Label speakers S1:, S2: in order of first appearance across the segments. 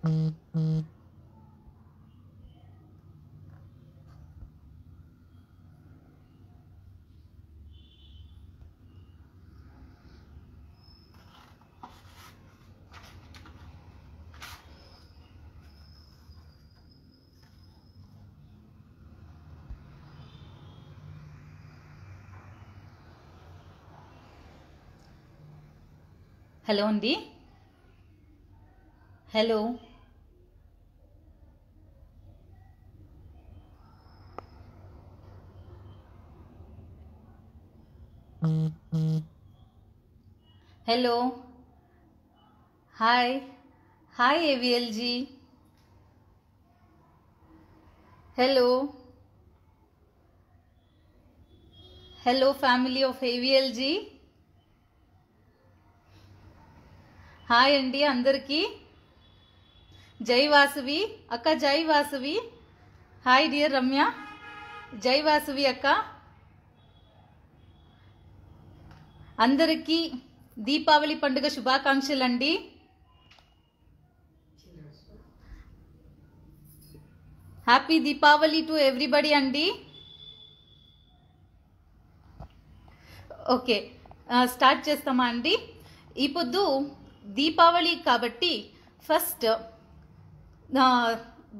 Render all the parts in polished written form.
S1: Hello అండి. Hello hello hi hi AVLG. Hello hello family of AVLG. Hi అండి అందరికీ. జై వాసవి అక్క, జై వాసవి. హాయ్ డియర్ రమ్య, జై వాసవి అక్క. అందరికీ దీపావళి పండుగ శుభాకాంక్షలు అండి. హ్యాపీ దీపావళి టు ఎవ్రీబడి అండి. ఓకే, స్టార్ట్ చేస్తామా అండి. ఈ పొద్దు దీపావళి కాబట్టి ఫస్ట్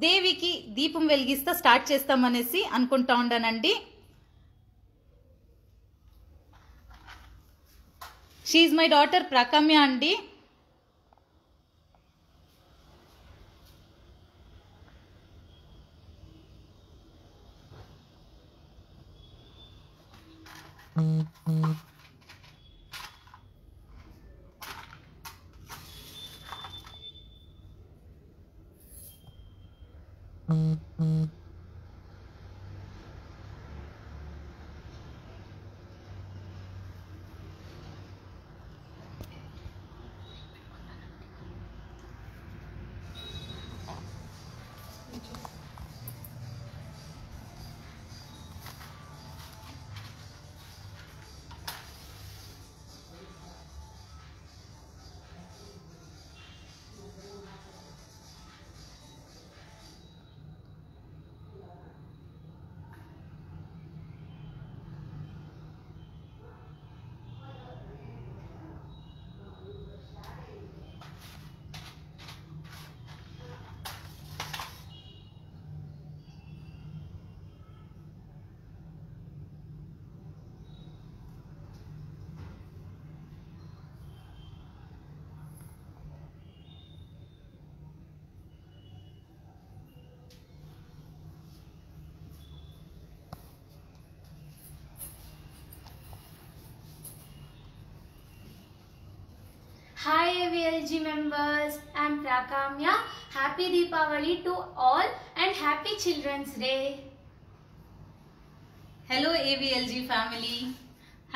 S1: దేవికి దీపం వెలిగిస్తా స్టార్ట్ చేస్తామనేసి అనుకుంటా ఉండానండి. షీ ఈజ్ మై డాటర్ ప్రకామ్య అండి.
S2: Hi AVLG members, I am Prakamya. Happy Deepavali to all and Happy Children's Day.
S1: Hello AVLG family,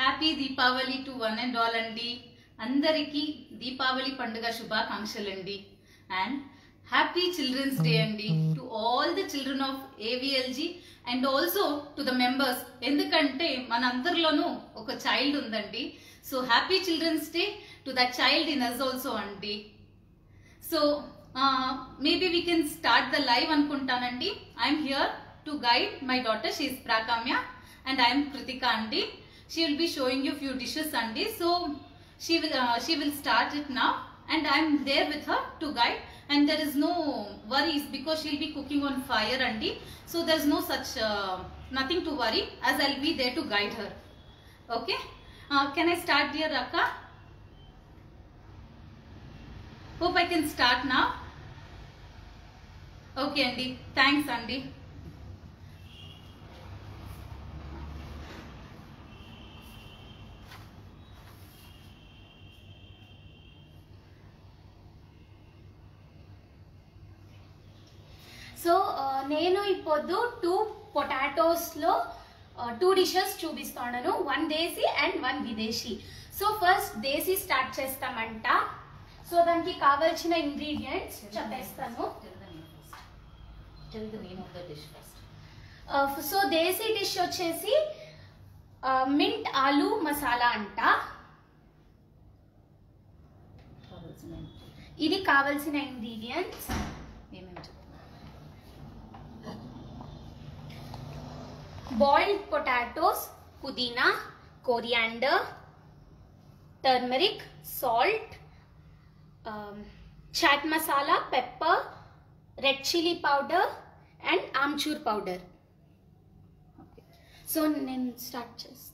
S1: happy Deepavali to one and all అండి. అందరికీ దీపావళి పండుగ శుభాకాంక్షలు అండి. అండ్ హ్యాపీ చిల్డ్రన్స్ డే అండి to all the children of AVLG and also to the members. ఎందుకంటే మన అందరిలోనూ ఒక చైల్డ్ ఉందండి. So happy children's day to that child in us also andi. So maybe we can start the live anukuntanandi. I am here to guide my daughter. She is Prakamya and I am Kritika andi. She will be showing you few dishes andi. So she will start it now and I am there with her to guide, and there is no worries because she will be cooking on fire andi. So there is no such nothing to worry, as I will be there to guide her. Okay, can I start dear Akka? Hope I can start now. Okay Andy, thanks Andy.
S2: So నేను ఇప్పుడు 2 potatoes లో 2 dishes చూపిస్తాను. 1 దేశీ and 1 విదేశీ. So first desi start చేస్తామంట. So దానికి కావాల్సిన ingredients చెప్పేస్తాను. So desi dish వచ్చేసి మింట్ ఆలూ మసాలా అంట. ఇది కావాల్సిన ఇంగ్రీడియంట్స్.
S1: ఏమేమి చెప్తున్నా?
S2: Boiled potatoes, pudina, coriander, turmeric, salt, chaat masala, pepper, red chilli powder and amchur powder. So నేను స్టార్ట్ చేస్తాను.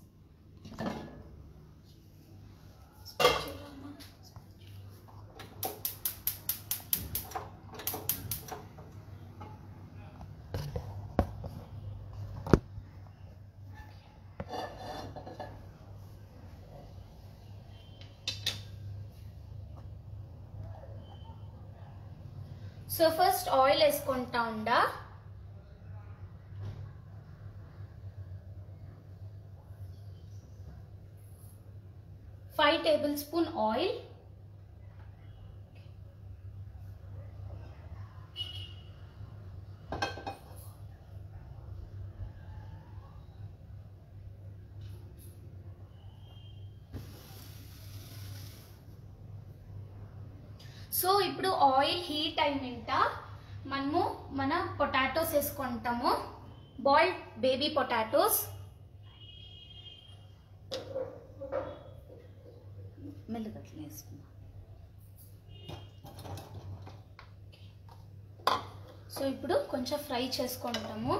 S2: సో ఫస్ట్ ఆయిల్ వేసుకుంటా ఉండా. Five tablespoon oil, so ఇప్పుడు ఆయిల్ హీట్ అయినంట మనము మన పొటాటోస్ వేసుకుంటాము. Boiled baby potatoes.
S1: మెల్లగా వేసుకున్నా.
S2: సో ఇప్పుడు కొంచెం ఫ్రై చేసుకుంటాము.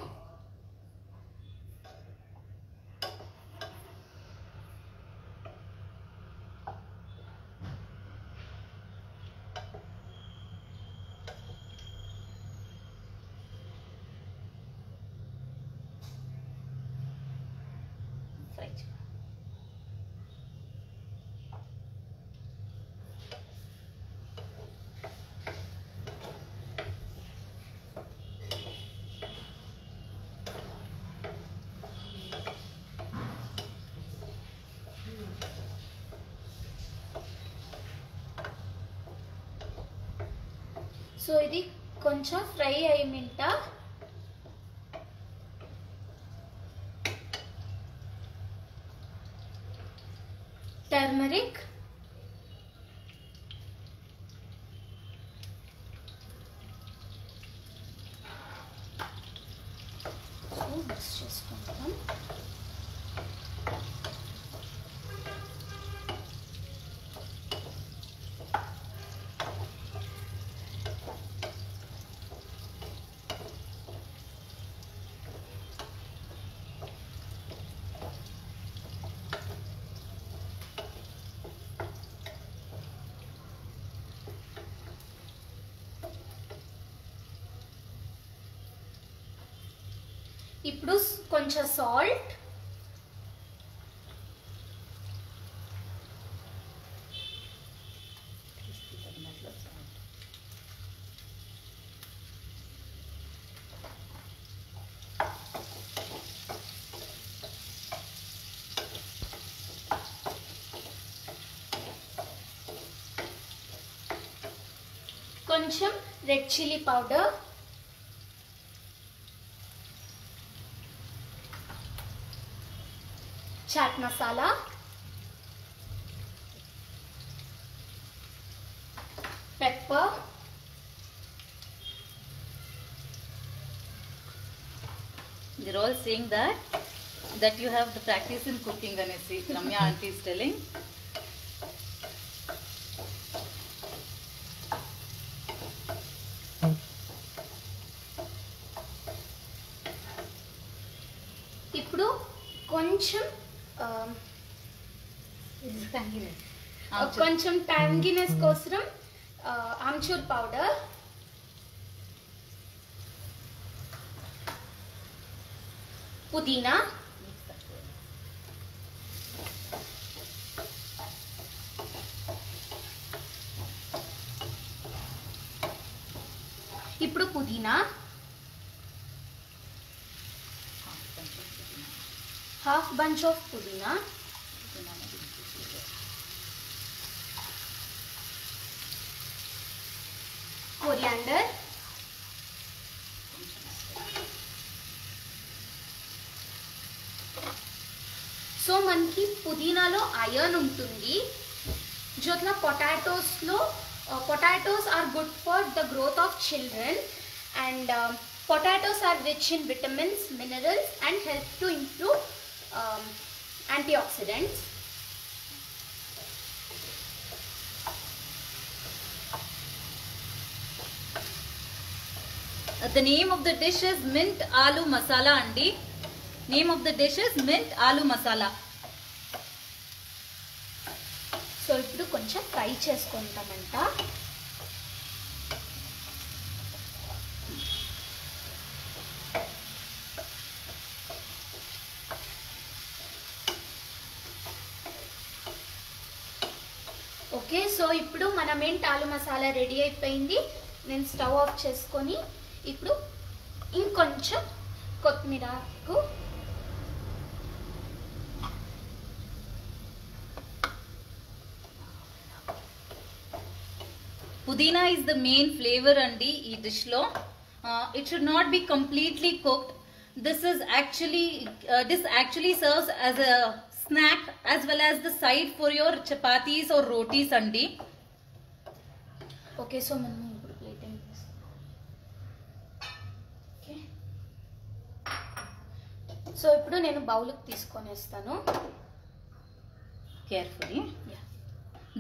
S2: సో ఇది కొంచెం ఫ్రై అయ్యింట టర్మరిక్, సో మిక్స్ చేసుకుంటాం. ఇప్పుడు కొంచెం సాల్ట్, కొంచెం red chilli powder, chaat masala, pepper,
S1: They're all saying that you have the practice in cooking, Anesi. Ramya auntie is telling.
S2: ఇప్పుడు కొంచెం కొంచెం టాంగినెస్ కోసం ఆమ్చూర్ పౌడర్, పుదీనా, ఇప్పుడు పుదీనా, హాఫ్ బంచ్ ఆఫ్ పుదీనా, కోరియాండర్, సో మనకి పుదీనాలో ఐరన్ ఉంటుంది, జోట్లా పొటాటోస్లో Potatoes are good for the growth of children, and potatoes are rich in vitamins, minerals, and help to improve antioxidants.
S1: The name of the dish is mint aloo masala andi. Name of the dish is mint aloo masala.
S2: So ఇప్పుడు కొంచెం fry చేసుకుంటామంట. Okay, so ఇప్పుడు మన mint ఆలు masala ready అయిపోయింది. నేను stove off చేసుకొని ఇప్పుడు ఇంకొంచెం కొత్తిమీరకు
S1: Pudina is the main flavor andi ee dish lo. It should not be completely cooked. This actually serves as a snack as well as the side for your chapatis or rotis andi.
S2: Okay, so మనం ఇప్పుడు plate okay. So ఇప్పుడు నేను బౌల్కి తీసుకొనేస్తాను.
S1: Carefully. Yeah.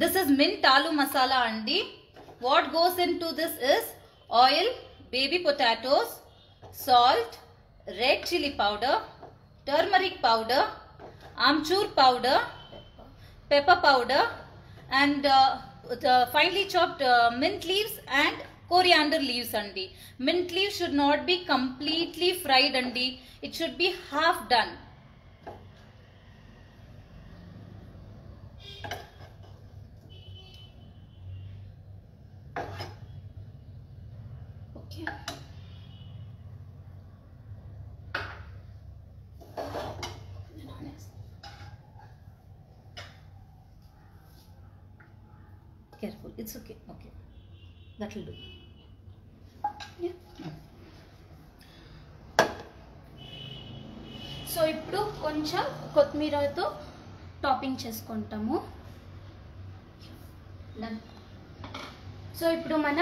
S1: This is mint aloo masala andi. What goes into this is oil, baby potatoes, salt, red chili powder, turmeric powder, amchur powder, pepper powder, and the finely chopped mint leaves and coriander leaves andi. Mint leaves should not be completely fried andi. It should be half done.
S2: Okay,
S1: Careful. It's okay. Okay. That will do.
S2: So ఇప్పుడు కొంచెం కొత్తిమీరతో topping చేసుకుంటాము. So ఇప్పుడు మన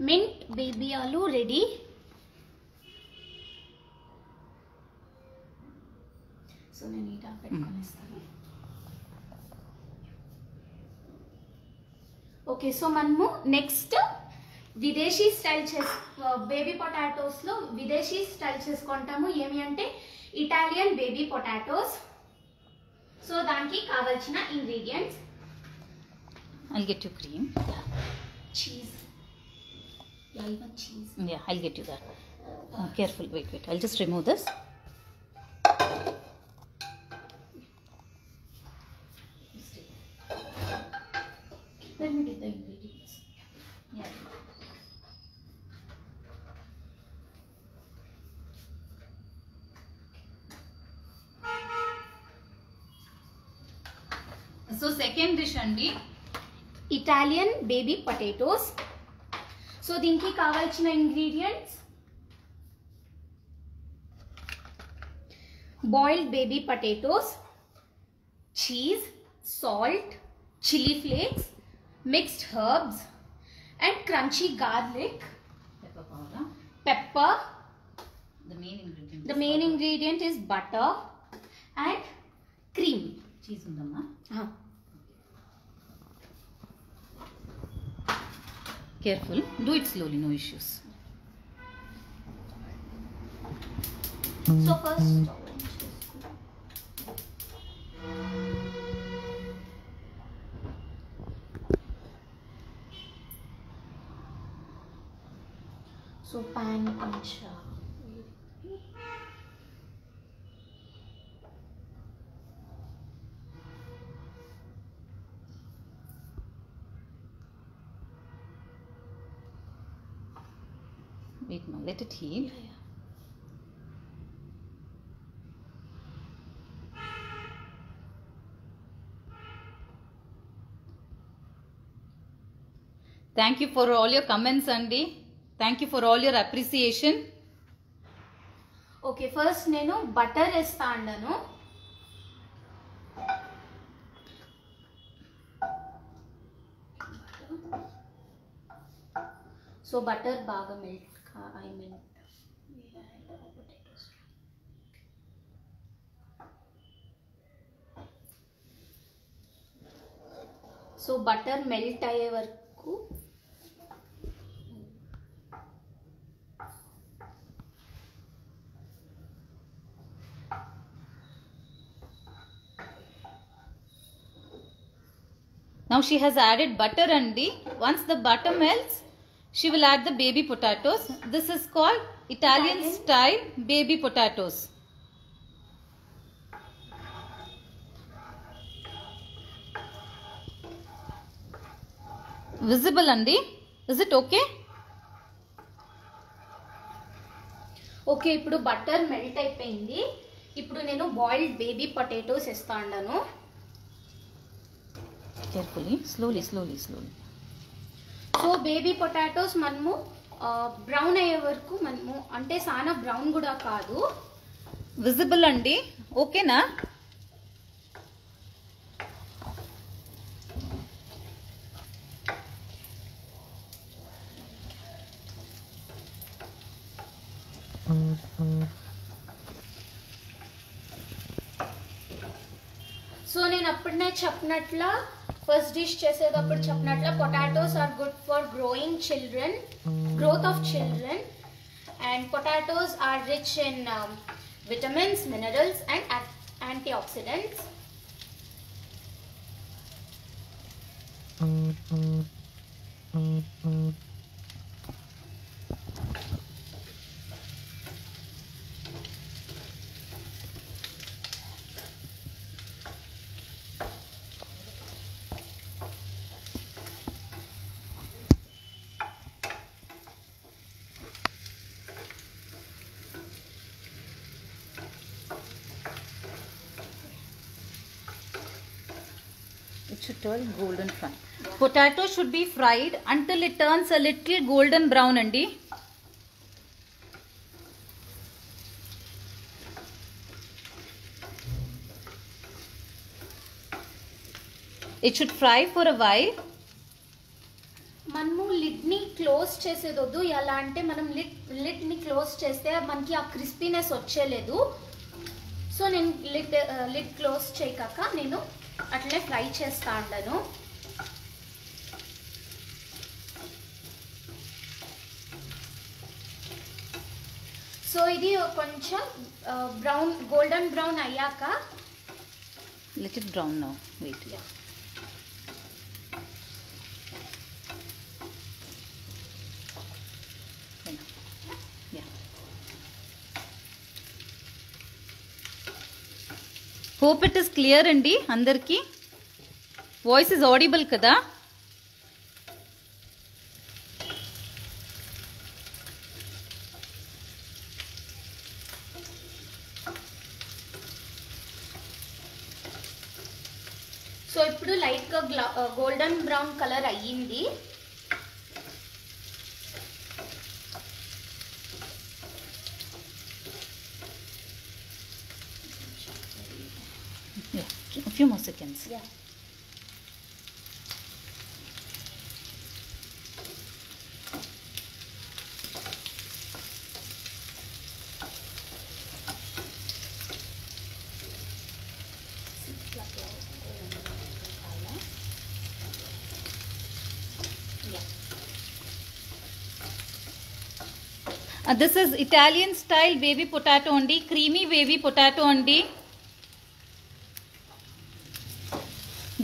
S2: mint baby ఆలు ready. So నేను ఈ top పెట్టుకొనేస్తాను. Okay, so మనము నెక్స్ట్ విదేశీ స్టైల్ బేబీ పొటాటోస్లో విదేశీ స్టైల్ చేసుకుంటాము. ఏమి అంటే ఇటాలియన్ బేబీ పొటాటోస్. సో దానికి కావాల్సిన ingredients
S1: I'll get you cream.
S2: Cheese. Cheese.
S1: Yeah, I'll get you that. Careful. Wait. I'll just remove this.
S2: Let me get the ingredients.
S1: Yeah. So second dish andi.
S2: Italian baby potatoes. So దీనికి కావాల్సిన ingredients boiled baby potatoes, cheese, salt, chilli flakes, mixed herbs and crunchy garlic,
S1: Pepper powder.
S2: Pepper.
S1: The main ingredient.
S2: The main ingredient is butter and cream.
S1: Cheese undamma. Careful. Do it slowly. No issues.
S2: So first pan కొంచెం
S1: Wait, now let it heat. Thank you for all your comments, Andy. Thank you for all your appreciation.
S2: Okay, first నేను butter వేస్తా అన్నాను. So butter బాగా melt so butter melt అయ్యే వరకు
S1: Now she has added butter andi. Once the butter melts, she will add the baby potatoes. This is called Italian style baby potatoes. Visible andi? Is it okay?
S2: Okay, ఇప్పుడు butter melt అయిపోయింది. ఇప్పుడు నేను boiled baby potatoes వేస్తాను.
S1: Carefully, slowly.
S2: So baby potatoes మనము brown అయ్యే వరకు మనము అంటే చాలా బ్రౌన్ కూడా కాదు.
S1: విజిబుల్ అండి, ఓకేనా?
S2: సో నేను అప్పుడే చెప్పినట్ల ఫస్ట్ డిష్ చేసేటప్పుడు చెప్పినట్ల potatoes are good for growth of children and potatoes are rich in vitamins, minerals and antioxidants.
S1: It should turn golden fry. Potato should be fried until it turns a little golden brown andi. It should fry for a while.
S2: మనము lid ని close చేసేదొద్దు. ఎలా అంటే మనం lid ని close చేస్తే మనకి ఆ crispiness వచ్చేలేదు. So నేను లిడ్ క్లోజ్ చేయక నేను అట్లే ఫ్రై చేస్తా ఉంటాను. సో ఇది కొంచెం గోల్డెన్ బ్రౌన్ అయ్యాక
S1: Let it brown now. Wait. Hope it is clear andi andarki. Voice is audible kada?
S2: So ఇప్పుడు లైట్ గా గోల్డెన్ బ్రౌన్ కలర్ అయ్యింది.
S1: A few more seconds.
S2: Yeah.
S1: This is Italian style baby potato andi, creamy baby potato andi.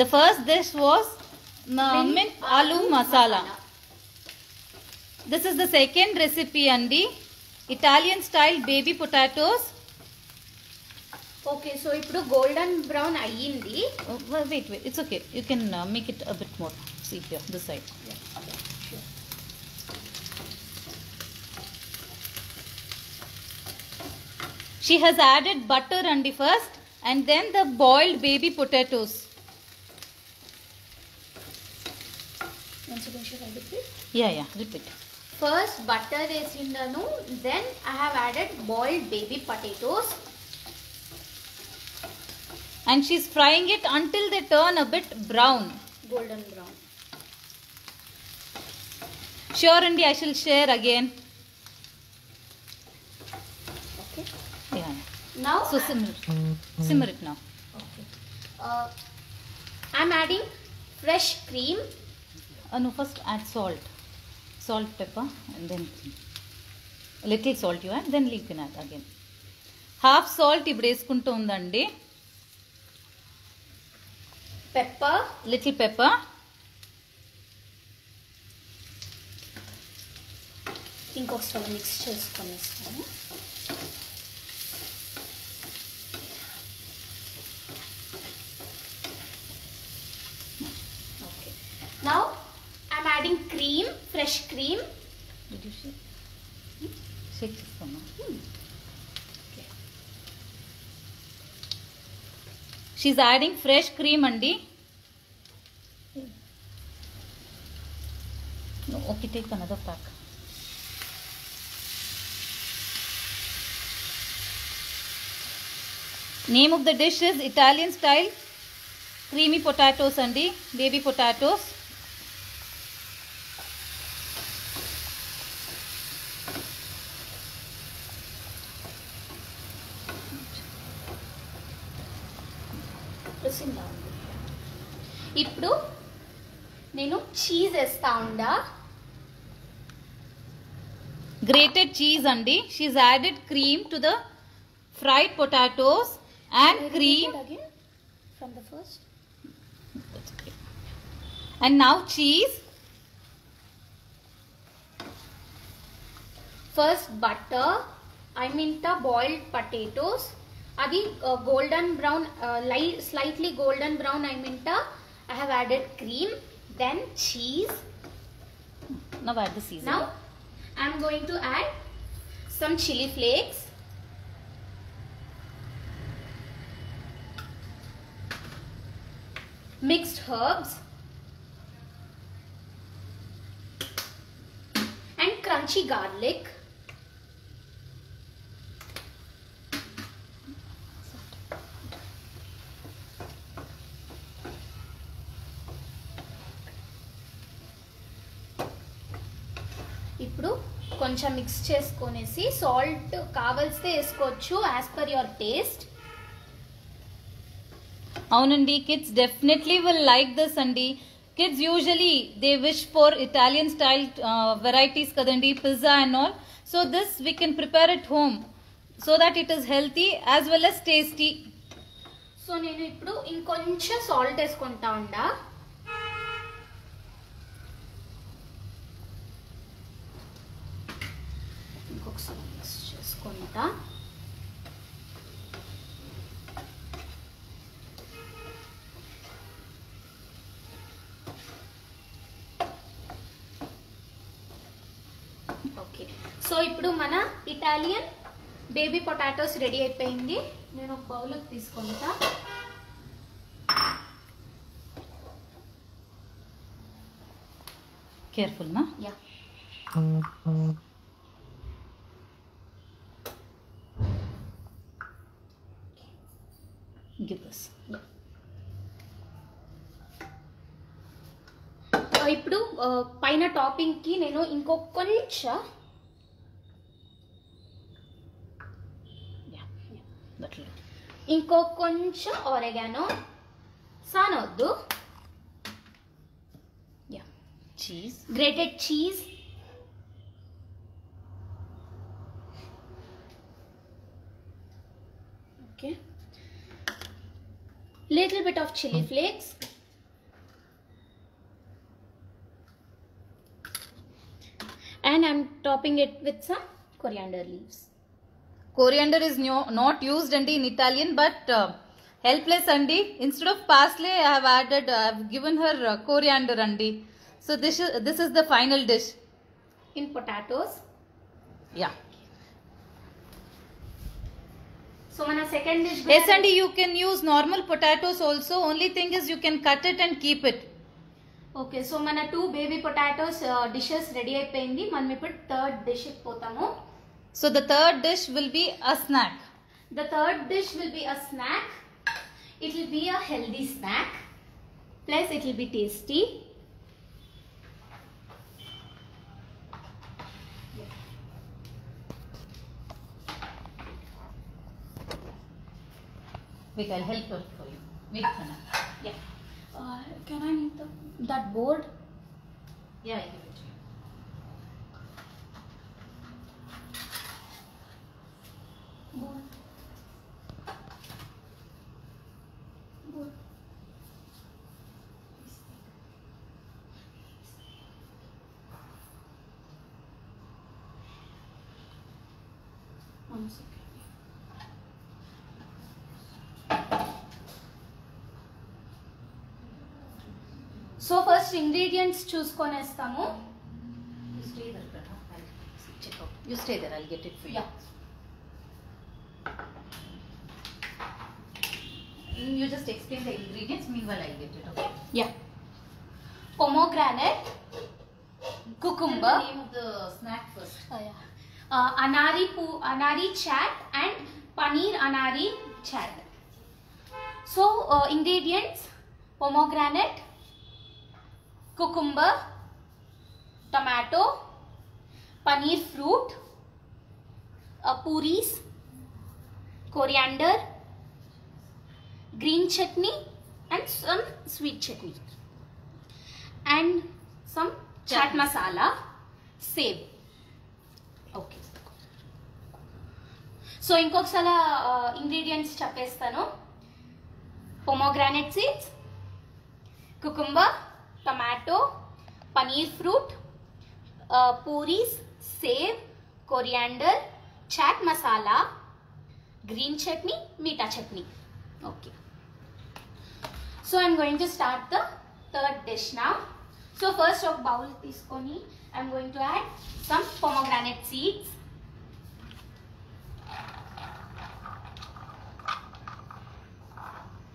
S1: The first dish was mint aloo masala. This is the second recipe andi, Italian style baby potatoes.
S2: Okay, so ఇప్పుడు golden brown అయ్యింది.
S1: Wait, it's okay. You can make it a bit more. See here, this side.
S2: Yeah, sure.
S1: She has added butter andi first and then the boiled baby potatoes.
S2: Once again, should I repeat?
S1: Yeah, repeat.
S2: First butter వేసిండను, then I have added boiled baby potatoes.
S1: And she's frying it until they turn a bit brown.
S2: Golden brown.
S1: Sure, Andy, I shall share again.
S2: Okay.
S1: Yeah.
S2: Now
S1: So simmer it now.
S2: okay. I'm adding fresh cream.
S1: No, first add salt, pepper, and then a little salt you add, then you can add again. Half salt ఇప్పుడు వేసుకుంటూ ఉందండి.
S2: Pepper.
S1: Little pepper.
S2: ఇంకొకసారి mix చేసుకొనేస్తాను. Okay. Now I'm adding cream, fresh cream.
S1: Did you shake? Shake చేసుకున్నా.
S2: Okay.
S1: She's adding fresh cream అండి. No, okay, take another pack. Name of the dish is Italian style creamy potatoes andi, baby potatoes.
S2: ఇప్పుడు నేను cheese వేస్తా ఉండా.
S1: Grated cheese andi. She's added cream to the fried potatoes and cream.
S2: Again from the first.
S1: That's okay. And now cheese.
S2: First butter. I mean the boiled potatoes. Adi golden brown, slightly golden brown. I mean I have added cream. Then cheese.
S1: Now add the seasoning.
S2: Now I'm going to add some chili flakes. Mixed herbs. And crunchy garlic. ఇప్పుడు కొంచెం mix చేసుకొనేసి salt కావాల్సితే వేసుకోవచ్చు as per your taste.
S1: అవునండి, kids definitely will like this అండి. Kids usually they wish for Italian style varieties kadandi, pizza and all. So this we can prepare at home so that it is healthy as well as tasty.
S2: So నేను ఇప్పుడు ఇంకొంచెం salt వేసుకుంటా ఉండా. ఇంకొకసారి mix చేసుకుంటా. Okay, so ఇప్పుడు మన Italian baby potatoes ready అయిపోయింది. నేను ఒక బౌల్కి తీసుకుంటా.
S1: Careful, ma.
S2: Yeah
S1: Give this.
S2: ఇప్పుడు పైన టాపింగ్ కి నేను కొంచెం కొంచెం ఆరెగానో సానొద్దు.
S1: Cheese.
S2: Grated cheese. Okay. Little bit of chili flakes. And I'm topping it with some coriander leaves.
S1: Coriander is not used andi in Italian, but helpless andi. Instead of parsley, I have given her coriander andi. So this is the final dish.
S2: In potatoes.
S1: Yeah.
S2: So mana second dish.
S1: Yes, Andy, you can use normal potatoes also. Only thing is you can cut it and keep it.
S2: Okay, so mana 2 baby potatoes dishes ready అయిపోయింది. మనం ఇప్పుడు third dish కి పోతాము.
S1: So the third dish will be a snack.
S2: The third dish will be a snack. It will be a healthy snack. Plus it will be tasty.
S1: Wait, I'll help her for you. Wait, Hannah.
S2: Yeah. Can I need that board?
S1: Yeah, I'll give it to you.
S2: Board. Board. One second. So first ingredients చూసుకొనేస్తాము.
S1: You stay there, Pranam. I'll check out. You stay there. I'll get it for you.
S2: Yeah.
S1: You just explain the ingredients. Meanwhile, I'll get it. Okay.
S2: Yeah. Pomegranate, cucumber,
S1: The name of the snack first.
S2: anari chat and paneer anari chat. So ingredients: pomegranate, cucumber, tomato, paneer fruit, puris, coriander, green chutney and some sweet chutney and some chaat masala, save. Okay. So ఇంకొకసారి ingredients చెప్పేస్తాను. pomegranate seeds, cucumber, tomato, paneer fruit, puris, save, coriander, chaat masala, green chutney, meeta chutney. Okay. So I'm going to start the third dish now. So first of bowl తీసుకొని I'm going to add some pomegranate seeds.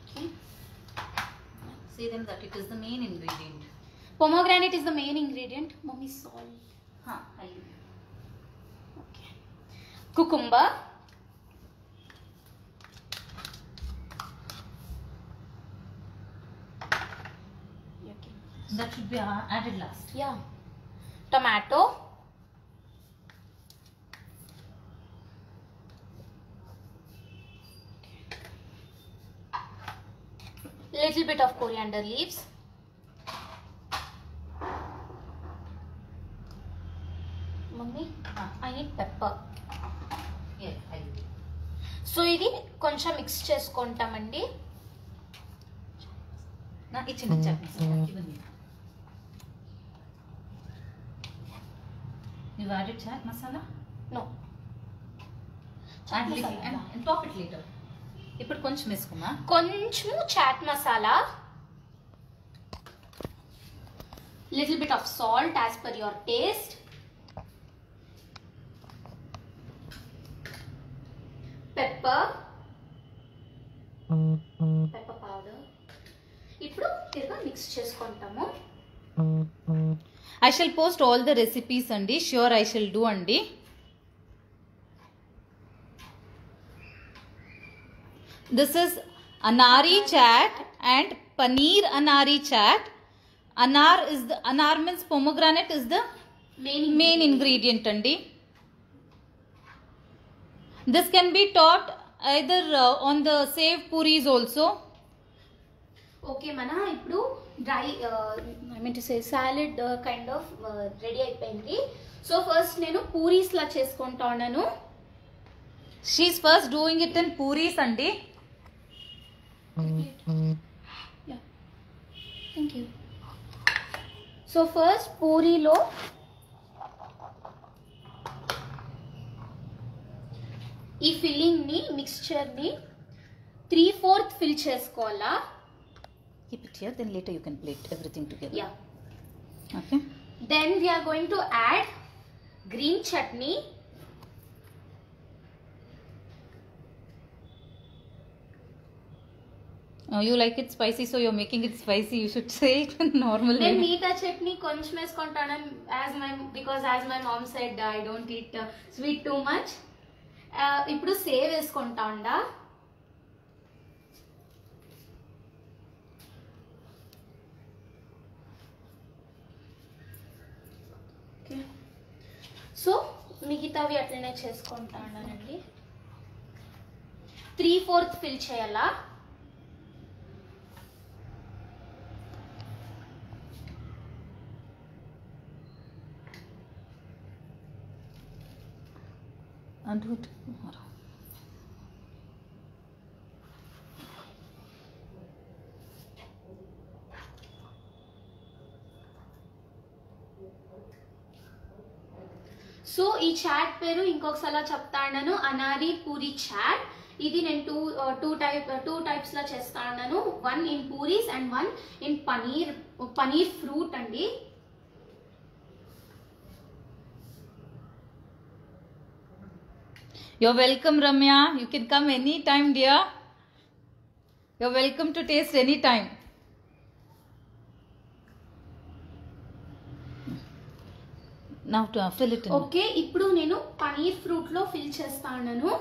S2: Okay.
S1: Say them that it is the main ingredient.
S2: Pomegranate is the main ingredient. Mommy, salt.
S1: Huh, I'll give you.
S2: Okay. Cucumber. Okay.
S1: That should be added last.
S2: Yeah. Tomato. Little bit of coriander leaves. Mummy, I need pepper.
S1: Yeah, I'll give you.
S2: So ఇది కొంచెం mix చేసుకుంటామండి.
S1: నా ఇచ్చిన chutney even me. You've added chaat masala?
S2: No
S1: Add little and top it later. ఇప్పుడు కొంచెం వేసుకున్నా.
S2: కొంచెం chaat masala, little bit of salt as per your taste, pepper powder. ఇప్పుడు తిరగా మిక్స్ చేసుకుంటాము.
S1: I shall post all the recipes andi. Sure, I shall do andi. This is anari chat and paneer anari chat. Anar means pomegranate is the main ingredient andi. This can be topped either on the save puris also.
S2: Okay, మన ఇప్పుడు dry eye mean to say salad kind of ready అయిపోయింది. So first నేను పూరీస్ లా చేసుకుంటా ఉన్నాను.
S1: She's first doing it in puris andi.
S2: Yeah. Thank you. So first పూరీలో ఈ filling ని mixture ని 3/4 ఫిల్ చేసుకోవాలా.
S1: Keep it here, then later you can plate everything together.
S2: Yeah.
S1: Okay.
S2: Then we are going to add green chutney.
S1: You like it spicy, so you're making it spicy. You should say it normally.
S2: నేను మీఠా చట్నీ కొంచెం వేసుకుంటాను because as my mom said I don't eat sweet too much. ఇప్పుడు save వేసుకుంటా ఉండా. So మిగతావి అట్లనే చేసుకుంటా ఉన్నానండి. 3/4 ఫిల్ చేయాలా. సో ఈ చాట్ పేరు ఇంకొకసారి చెప్తాను, అనారీ పూరి చాట్. ఇది నేను టూ టైప్స్ లా చేస్తాను. 1 in puris and 1 in paneer fruit అండి.
S1: You're welcome, Ramya. You can come anytime, dear. You're welcome to taste anytime. Now to fill it in.
S2: Okay, ఇప్పుడు నేను పనీర్ ఫ్రూట్ లో ఫిల్ చేస్తాను.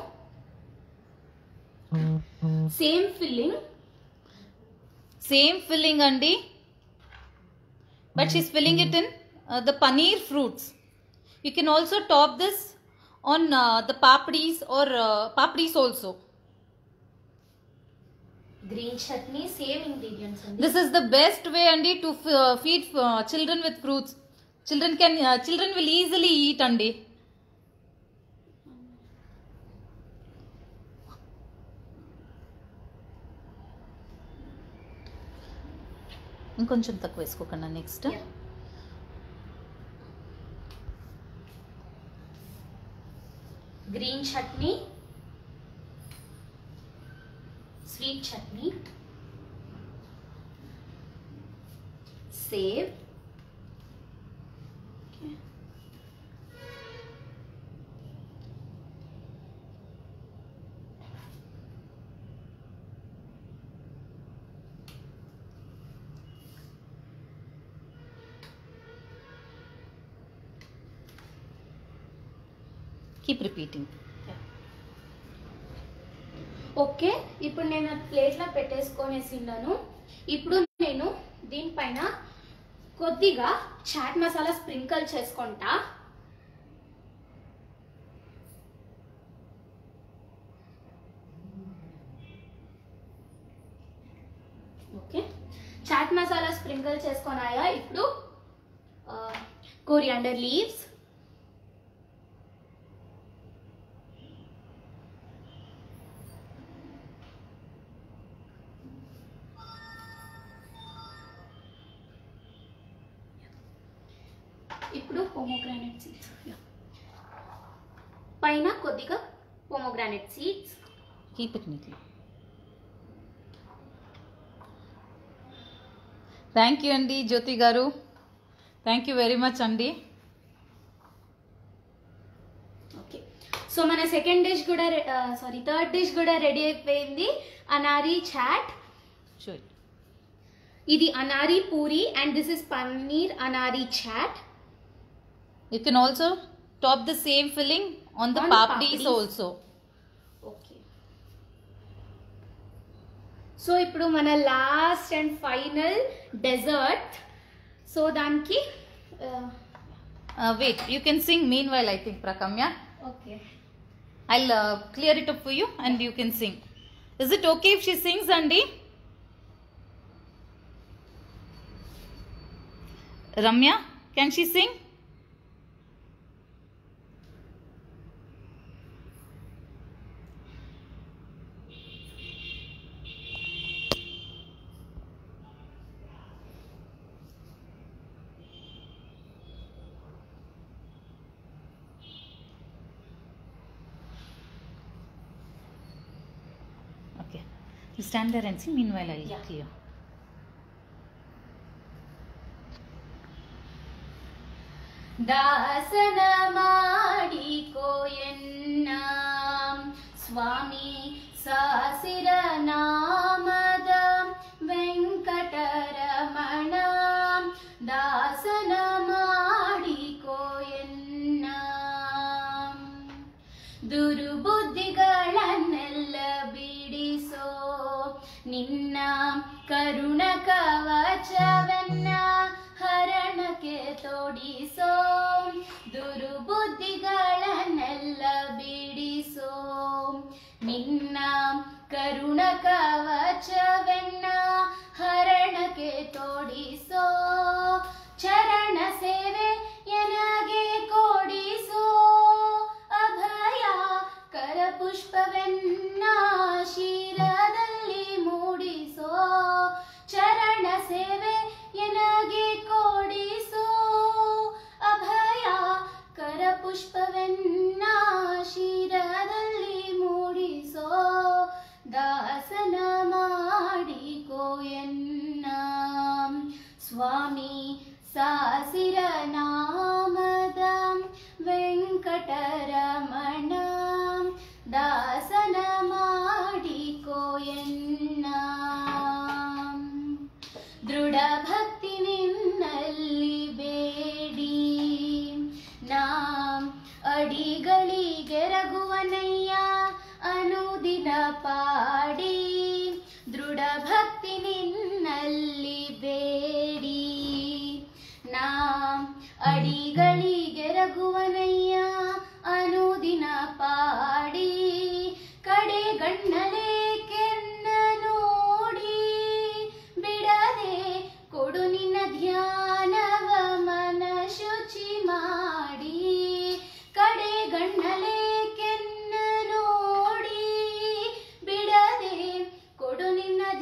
S2: Same
S1: filling andi, but she's filling it in the paneer fruits. You can also top this on the papris or papris also.
S2: Green chutney, same ingredients andi.
S1: This is the best way andi to feed children with fruits. Children will easily eat andi. ఇంకొంచెం తక్కువ వేసుకోకన్నా next.
S2: Green chutney, sweet chutney, sev,
S1: keep repeating.
S2: Okay, ఇప్పుడు నేను ప్లేట్లో పెట్టేసుకొనేసిన్నాను. ఇప్పుడు నేను దీనిపైన కొద్దిగా చాట్ మసాలా స్ప్రింకిల్ చేసుకుంటా. ఓకే, చాట్ మసాలా స్ప్రింకిల్ చేసుకున్నాయా. ఇప్పుడు కొరియాండర్ లీవ్స్, ఇప్పుడు పొమోగ్రానైట్ సీడ్స్, పైన కొద్దిగా pomegranate seeds.
S1: Keep it neatly. Thank you అండి Jyothi garu, thank you very much అండి.
S2: ఓకే, సో మన సెకండ్ డిష్ కూడా థర్డ్ డిష్ కూడా రెడీ అయిపోయింది, అనారీ చాట్. ఇది Anari puri and this is paneer Anari chaat.
S1: You can also top the same filling on the papris also.
S2: Okay. So ఇప్పుడు మన last and final dessert. So దానికి
S1: wait, you can sing meanwhile, I think, Prakamya.
S2: Okay.
S1: I'll clear it up for you and you can sing. Is it okay if she sings, Andy? Ramya, can she sing? Okay, you stand there and sing. Meanwhile, I'll clear.
S2: ದಾಸನ ಮಾಡಿಕೋಯನ್ನ ಸ್ವಾಮಿ ಸಾಸಿರ ನಾಮದ ವೆಂಕಟರಮಣ. ದಾಸನ ಮಾಡಿಕೋಯನ್ನ ದುರ್ಬುದ್ಧಿಗಳನ್ನೆಲ್ಲ ಬಿಡಿಸೋ ನಿನ್ನ ಕರುಣ ಕವಚವನ್ನ ಹರಣಕ್ಕೆ ತೋಡಿಸೋ. ದುರ್ಬುದ್ಧಿಗಳನ್ನೆಲ್ಲ ಬಿಡಿಸೋ ನಿನ್ನ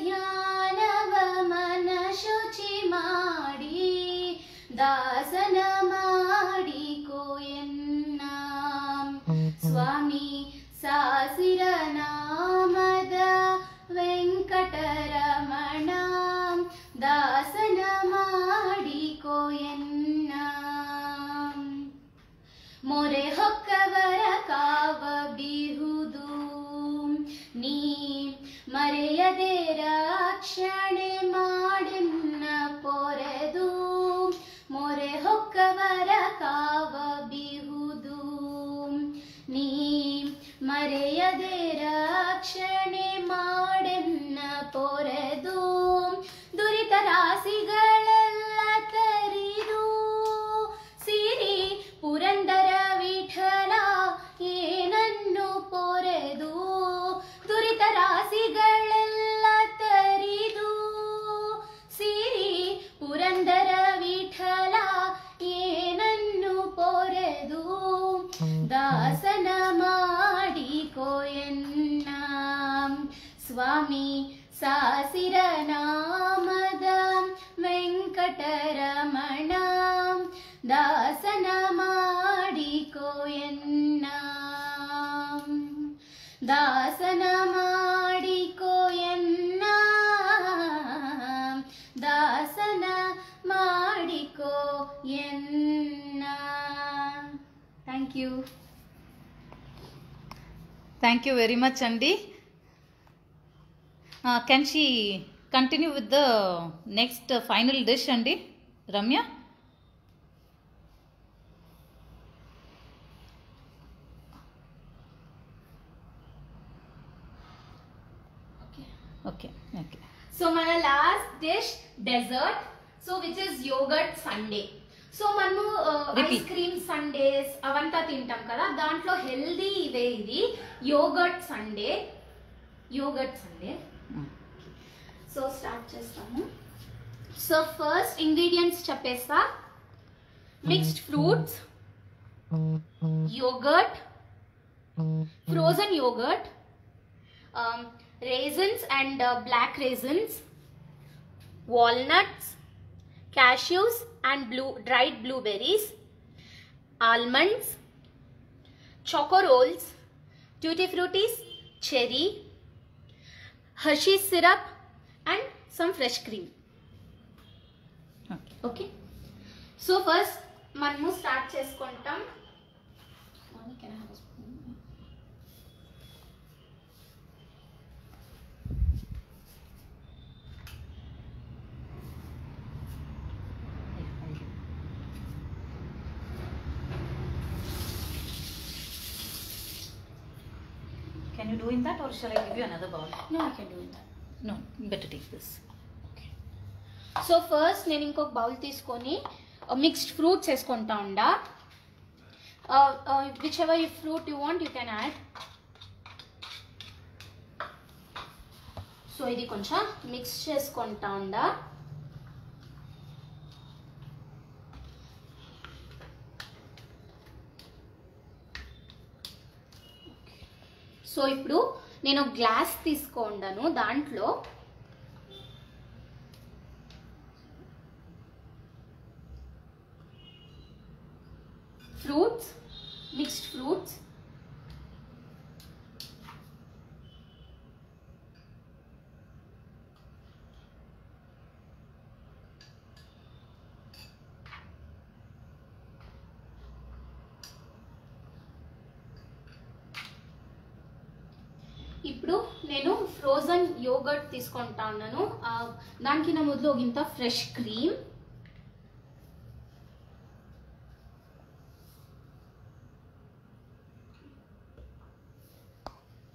S2: ಧ್ಯಾನವ ಮನಶುಚಿ ಮಾಡಿ ದಾಸನ ಮಾಡಿಕೋ ಎನ್ನ ಸ್ವಾಮಿ ಸಾಸಿರ ನಾಮದ ವೆಂಕಟರಮಣ ದಾಸನ ಮಾಡಿಕೋ ಎನ್ನ ಮೊರೆ ಹೊಕ್ಕವರ ಕಾವ ಬಿಹುದು ನೀ ಮರೆಯದೆ ರಕ್ಷಣೆ ಮಾಡೆನ್ನ ಪೊರೆದು ಮೊರೆ ಹೊಕ್ಕವರ ಕಾವ ಬಿಹುದು ನೀ ಮರೆಯದೆ ರಕ್ಷಣೆ ಮಾಡೆನ್ನ ಪೊರೆದು ದುರಿತ ರಾಶಿಗಳೆಲ್ಲ ತರಿದು ಸಿರಿ ಪುರಂದರ ವಿಠಲ ಏನನ್ನು ಪೊರೆದು ದುರಿತ ರಾಶಿಗಳೆಲ್ಲ ತರಿದು ಸಿರಿ ಪುರಂದರ ವಿಠಲ ಏನನ್ನು ಪೊರೆದು ದಾಸನ ಮಾಡಿಕೋ ಎನ್ನ ಸ್ವಾಮಿ ಸಾಸಿರ ನಾಮದ ವೆಂಕಟರಮಣ ದಾಸನ ಮಾಡಿಕೋ ಎನ್ನ ದಾಸನ ಮಾಡಿಕೋ ಎನ್ನ ದಾಸನ ಮಾಡಿಕೋ ಎನ್ನ. Thank you.
S1: Thank you very much అండి. Can she continue with the next final dish అండి రమ్య? Okay okay.
S2: సో మన last dish dessert, so which is yogurt sundae. So మనము ఐస్ క్రీమ్ సండేస్ అవంతా తింటాం కదా, దాంట్లో హెల్దీ ఇవే ఇది yogurt sundae. Yogurt sundae. So start చేస్తాము. సో ఫస్ట్ ఇంగ్రీడియంట్స్ చెప్పేస్తా. Mixed fruits, yogurt, frozen yogurt, raisins and black raisins, walnuts, cashews and dried blueberries, almonds, choco rolls, tutti fruttis, cherry, Hershey's syrup and some fresh cream. Okay. So first మనము start చేసుకుంటాం.
S1: Can you do in that or shall I give you another bowl?
S2: No, I can do it.
S1: No, better take this.
S2: So first నేను ఇంకొక bowl తీసుకొని mixed fruits వేసుకుంటా ఉండా. Which ever fruit you want you can add. So ఇది కొంచెం mix చేసుకుంటా ఉండా. So ఇప్పుడు నేను గ్లాస్ తీసుకుంటాను, దాంట్లో ఫ్రూట్స్, మిక్స్డ్ ఫ్రూట్స్, ఇప్పుడు నేను ఫ్రోజన్ యోగర్ట్ తీసుకుంటా ఉన్నాను. దానికి నా మొదలు ఇంత ఫ్రెష్ క్రీమ్,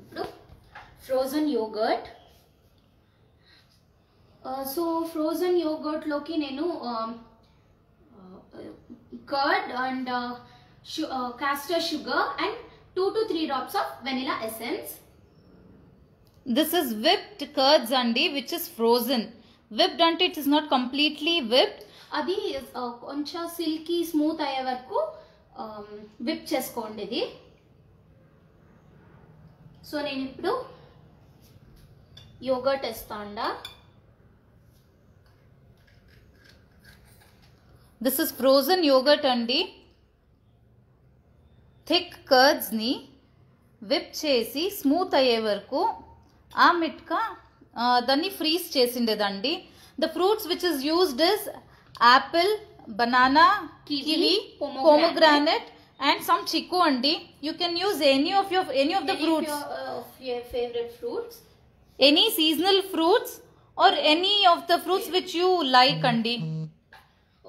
S2: ఇప్పుడు ఫ్రోజన్ యోగర్ట్. సో ఫ్రోజన్ యోగర్ట్లోకి నేను curd and castor sugar and 2 to 3 drops of vanilla essence.
S1: This is whipped curds andi, which is frozen. Whipped ante it is not completely whipped.
S2: అది కొంచెం silky smooth అయ్యే వరకు whip చేసుకోండి ఇది. So నేను ఇప్పుడు yogurt వేస్తాండా.
S1: దిస్ ఇస్ ఫ్రోజన్ యోగర్ట్ అండి. థిక్ కర్డ్స్ ని విప్ చేసి స్మూత్ అయ్యే వరకు ఆ మిట్కా దాన్ని ఫ్రీజ్ చేసిండేదండి. The fruits which is used is apple, banana, kiwi, pomegranate and some chiku andi. You can use any of the fruits,
S2: of your favorite fruits,
S1: any seasonal fruits or any of the fruits which you like andi.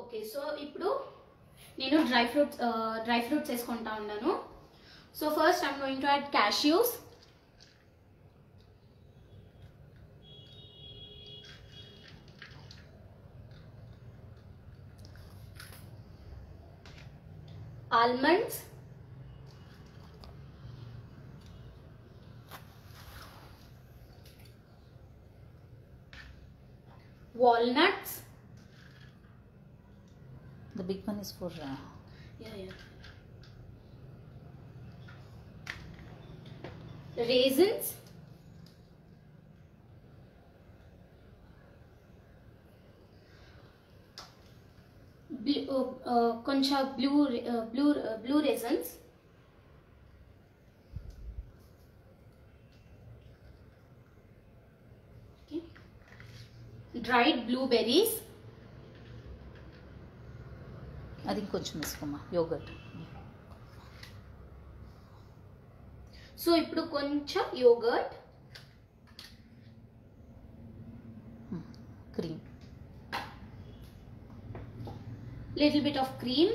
S2: Okay, so ఇప్పుడు నేను dry fruits వేసుకుంటా ఉన్నాను. So first I'm going to add cashews, almonds, walnuts.
S1: The big one is for
S2: raisins, కొంచెం blue raisins, okay, dried blueberries.
S1: అది కొంచెం వేసుకోమా yoghurt.
S2: So ఇప్పుడు కొంచెం yoghurt,
S1: cream,
S2: little bit of cream,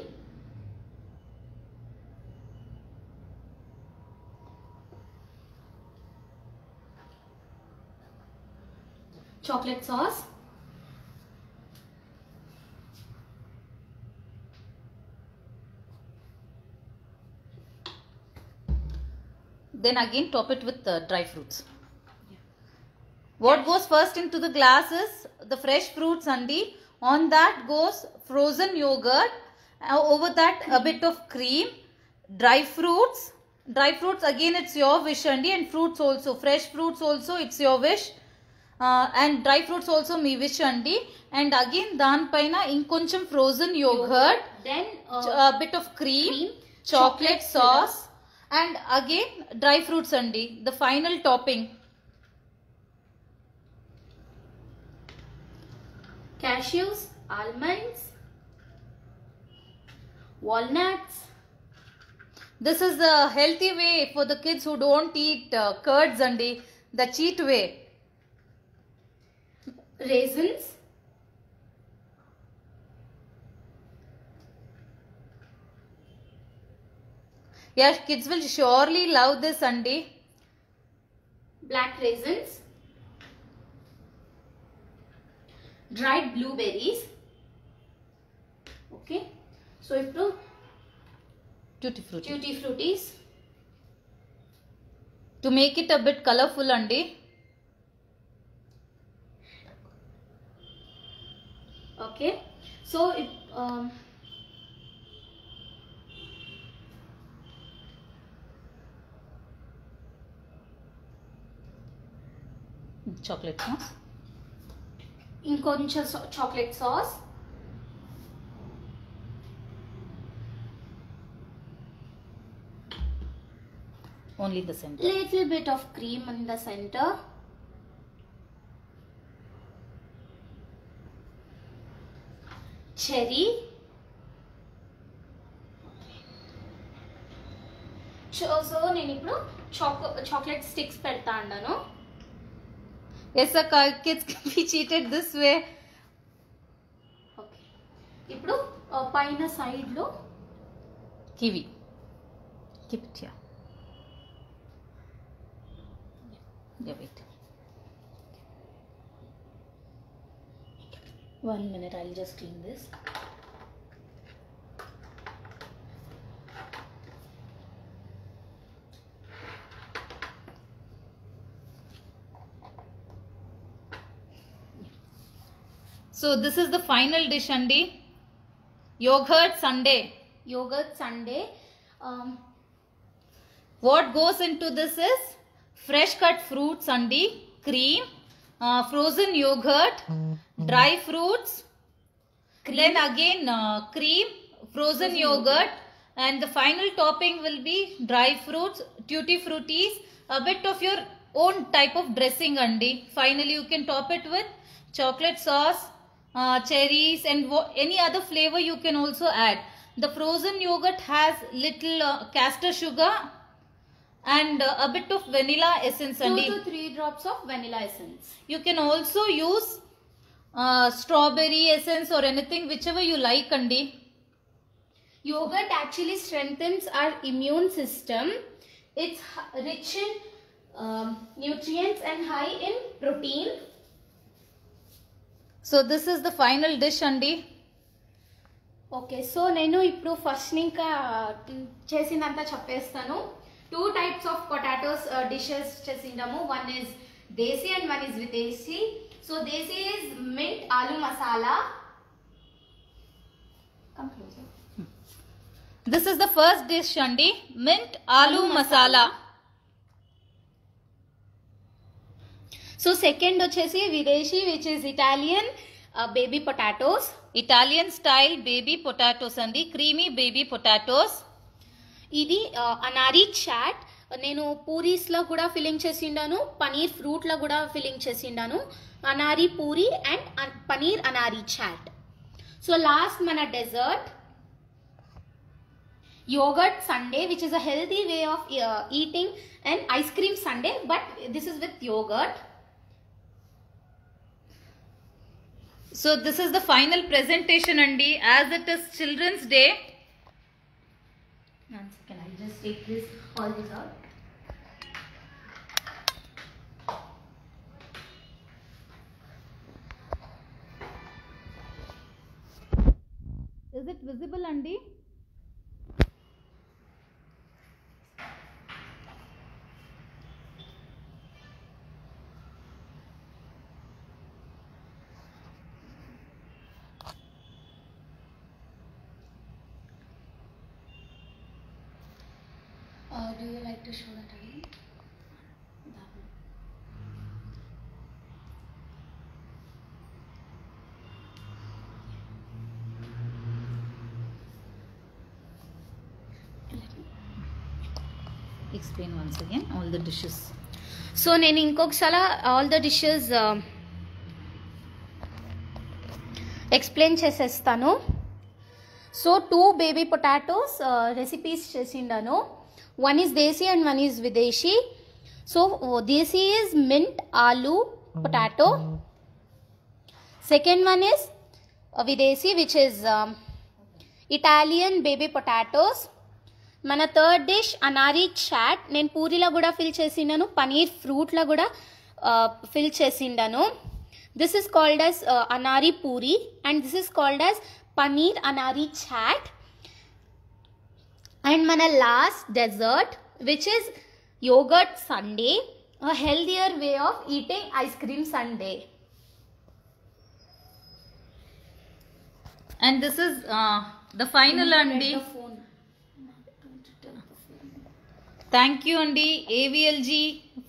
S2: chocolate sauce,
S1: then again top it with dry fruits. What goes first into the glass is the fresh fruits andi. On that goes frozen yogurt. Over that a bit of cream, dry fruits. Dry fruits again it's your wish andi, and fruits also, fresh fruits also it's your wish. And dry fruits also me wish andi. And again dan paina inkoncham frozen yogurt,
S2: then
S1: a bit of cream, chocolate sauce, and again dry fruits andi, the final topping.
S2: cashews, almonds, walnuts.
S1: This is the healthy way for the kids who don't eat curds andi, the cheat way.
S2: Raisins,
S1: Yes, kids will surely love this andi.
S2: black raisins, dried blueberries. Okay, so ఇప్పుడు
S1: Tutti frutti.
S2: tutti fruities,
S1: To make it a bit colorful andi.
S2: okay, so
S1: Chocolate sauce.
S2: ఇంకొంచెం chocolate sauce,
S1: Only the center.
S2: little bit of cream in the center, cherry, so నేను ఇప్పుడు chocolate sticks పెడతా అన్నాను.
S1: Yes, sir, kids can be cheated this way.
S2: Okay, ఇప్పుడు పైన side లో
S1: Kiwi. Keep it here. Yeah, wait.
S2: 1 minute, I'll just clean this.
S1: So this is the final dish andi. Yogurt sundae.
S2: Yogurt sundae.
S1: What goes into this is fresh cut fruits andi, cream, frozen yogurt, dry fruits, then again cream, frozen yogurt, and the final topping will be dry fruits, tutti fruities, a bit of your own type of dressing andi. Finally you can top it with chocolate sauce, cherries, and any other flavor you can also add. The frozen yogurt has little castor sugar and a bit of vanilla essence.
S2: 2 to 3 drops of vanilla essence.
S1: You can also use strawberry essence or anything, whichever you like andi.
S2: Yogurt actually strengthens our immune system. It's rich in nutrients and high in protein.
S1: So this is the final dish andi.
S2: Okay, so నేను ఇప్పుడు first ఇంకా చేసిందంతా చెప్పేస్తాను. 2 types of potatoes dishes చేసిండాము. One is desi and one is videsi. So desi is mint aloo masala. Come closer.
S1: This is the first dish andi, mint aloo masala.
S2: So second వచ్చేసి విదేశీ, which is Italian baby potatoes.
S1: Italian style baby potatoes andi, creamy baby potatoes.
S2: ఇది అనారీ చాట్. నేను పూరీస్లో కూడా filling చేసిండాను, paneer ఫ్రూట్లో కూడా filling చేసిండాను. Anari puri and paneer Anari chaat. So last మన dessert yogurt sundae, which is a healthy way of eating an ice cream sundae, but this is with yogurt.
S1: So this is the final presentation andi, as it is Children's Day.
S2: One second, I'll just take this all this out.
S1: Is it visible andi?
S2: Do you like to show that again? That one.
S1: Explain once again all the dishes.
S2: So నేను ఇంకొకసారి all the dishes explain చేసేస్తాను. So 2 baby potatoes recipes చేసిండాను. One is desi and one is videshi. So desi is mint aloo potato. Second one is videshi, which is Italian baby potatoes. మన third dish Anari chaat. నేను పూరీలో కూడా fill చేసిండాను, పనీర్ ఫ్రూట్లో కూడా fill చేసిండాను. This is called as Anari puri and this is called as paneer Anari chaat. And మన last dessert, which is yogurt sundae, a healthier way of eating ice cream sundae.
S1: And this is the final andi. Thank you andi AVLG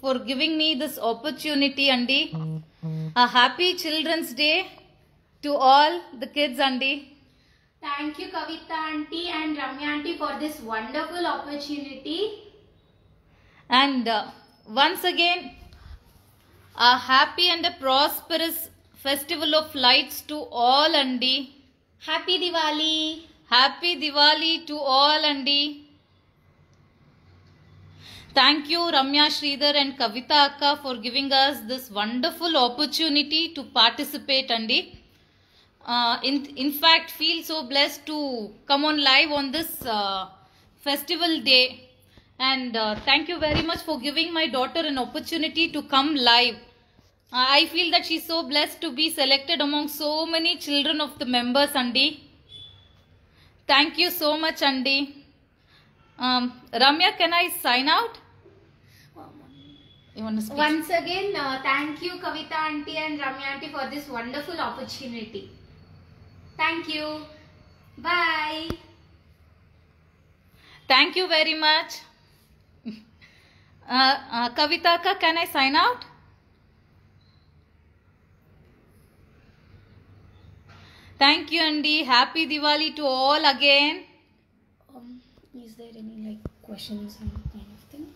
S1: for giving me this opportunity andi. A happy Children's Day to all the kids andi.
S2: Thank you Kavita aunty and Ramya aunty for this wonderful opportunity.
S1: And once again, a happy and a prosperous festival of lights to all andi.
S2: Happy Diwali.
S1: Happy Diwali to all andi. Thank you Ramya, Sridhar and Kavita Akka for giving us this wonderful opportunity to participate andi. In fact, feel so blessed to come on live on this festival day. And thank you very much for giving my daughter an opportunity to come live. I feel that she's so blessed to be selected among so many children of the members andi. Thank you so much andi. Ramya, can I sign out? You want to speak?
S2: Once again, thank you Kavita aunty and Ramya aunty for this wonderful opportunity. Thank you. Bye.
S1: Thank you very much. Kavita Akka, can I sign out? Thank you, Andy. Happy Diwali to all again.
S2: Is there any like questions and kind of thing?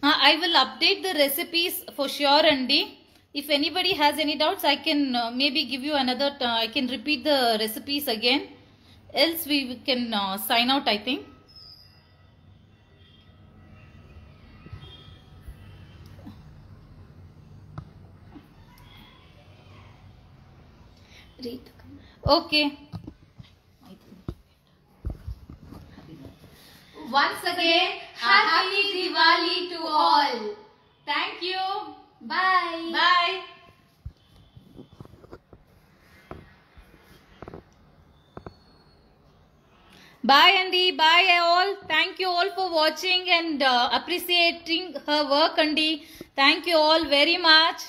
S1: I will update the recipes for sure, Andy. If anybody has any doubts, I can maybe give you another. I can repeat the recipes again. Else we can sign out, I think.
S2: Read the comment.
S1: Okay. Once again, happy Diwali to all. Thank you.
S2: Bye.
S1: Bye. Bye, Andy. Bye, all. Thank you all for watching and appreciating her work, Andy. Thank you all very much.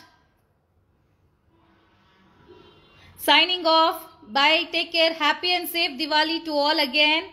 S1: Signing off. Bye. Take care. Happy and safe Diwali to all again.